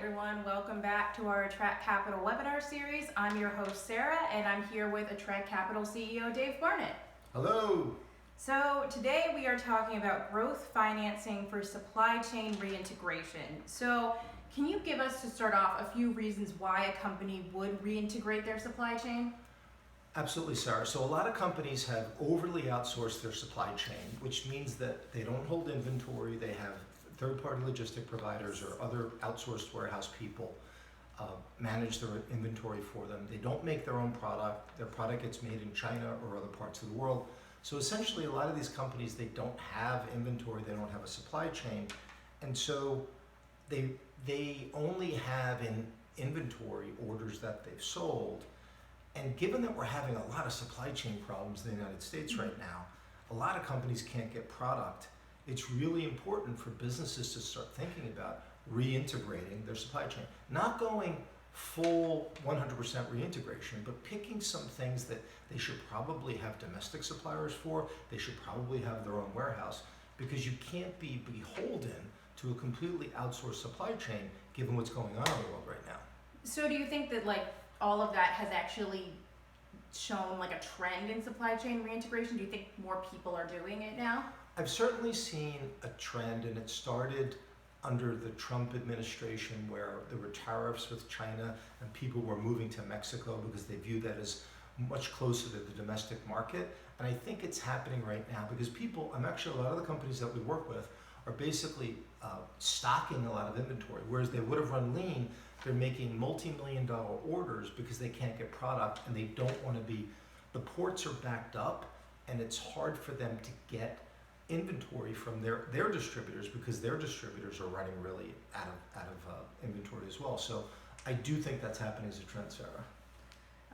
everyone, welcome back to our Attract Capital webinar series. I'm your host Sarah and I'm here with Attract Capital CEO Dave Barnett. Hello. So today we are talking about growth financing for supply chain reintegration. So can you give us, to start off, a few reasons why a company would reintegrate their supply chain? Absolutely, Sarah. So a lot of companies have overly outsourced their supply chain, which means that they don't hold inventory. They have third-party logistic providers or other outsourced warehouse people manage their inventory for them. They don't make their own product. Their product gets made in China or other parts of the world. So essentially, a lot of these companies, they don't have inventory. They don't have a supply chain. And so they only have in inventory orders that they've sold. And given that we're having a lot of supply chain problems in the United States right now, a lot of companies can't get product. It's really important for businesses to start thinking about reintegrating their supply chain. Not going full 100% reintegration, but picking some things that they should probably have domestic suppliers for. They should probably have their own warehouse, because you can't be beholden to a completely outsourced supply chain given what's going on in the world right now. So do you think that all of that has actually shown a trend in supply chain reintegration? Do you think more people are doing it now? I've certainly seen a trend, and it started under the Trump administration, where there were tariffs with China and people were moving to Mexico because they view that as much closer to the domestic market. And I think it's happening right now because a lot of the companies that we work with are basically stocking a lot of inventory, whereas they would have run lean. They're making multi-million-dollar orders because they can't get product, and they don't want to the ports are backed up, and it's hard for them to get inventory from their distributors, because their distributors are running really out of inventory as well. So I do think that's happening as a trend, Sarah.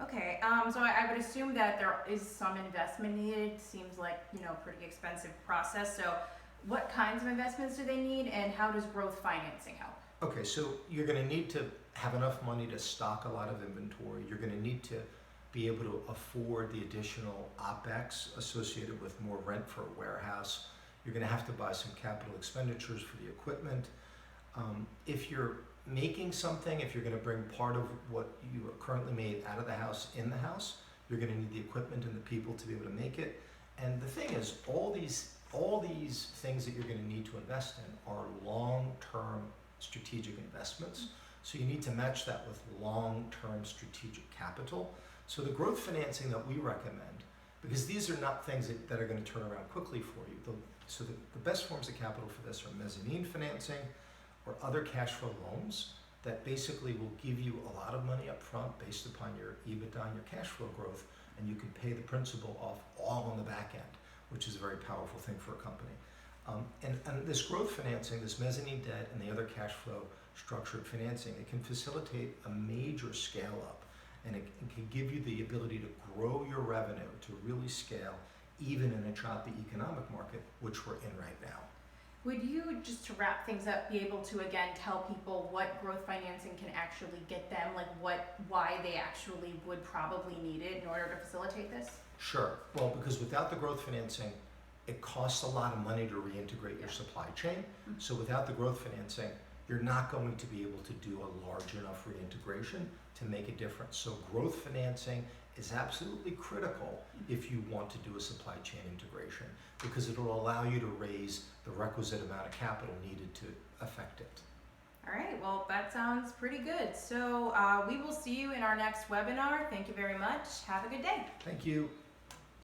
Okay, so I would assume that there is some investment needed. It seems like, a pretty expensive process. So what kinds of investments do they need, and how does growth financing help? Okay, so you're going to need to have enough money to stock a lot of inventory. You're going to need to be able to afford the additional OpEx associated with more rent for a warehouse. You're going to have to buy some capital expenditures for the equipment. If you're making something, if you're going to bring part of what you are currently made out of the house in the house, you're going to need the equipment and the people to be able to make it. And the thing is, all these things that you're going to need to invest in are long-term strategic investments. So you need to match that with long-term strategic capital. So the growth financing that we recommend, because these are not things that are going to turn around quickly for you. So the best forms of capital for this are mezzanine financing or other cash flow loans that basically will give you a lot of money up front based upon your EBITDA and your cash flow growth, and you can pay the principal off all on the back end, which is a very powerful thing for a company. And this growth financing, this mezzanine debt, and the other cash flow structured financing, it can facilitate a major scale up, and it can give you the ability to grow your revenue to really scale, even in a choppy economic market, which we're in right now. Would you, just to wrap things up, be able to again tell people what growth financing can actually get them, why they actually would probably need it in order to facilitate this? Sure. Well, because without the growth financing, it costs a lot of money to reintegrate your supply chain. Mm-hmm. So without the growth financing, you're not going to be able to do a large enough reintegration to make a difference. So growth financing is absolutely critical if you want to do a supply chain integration, because it will allow you to raise the requisite amount of capital needed to affect it. All right, well, that sounds pretty good. So we will see you in our next webinar. Thank you very much. Have a good day. Thank you.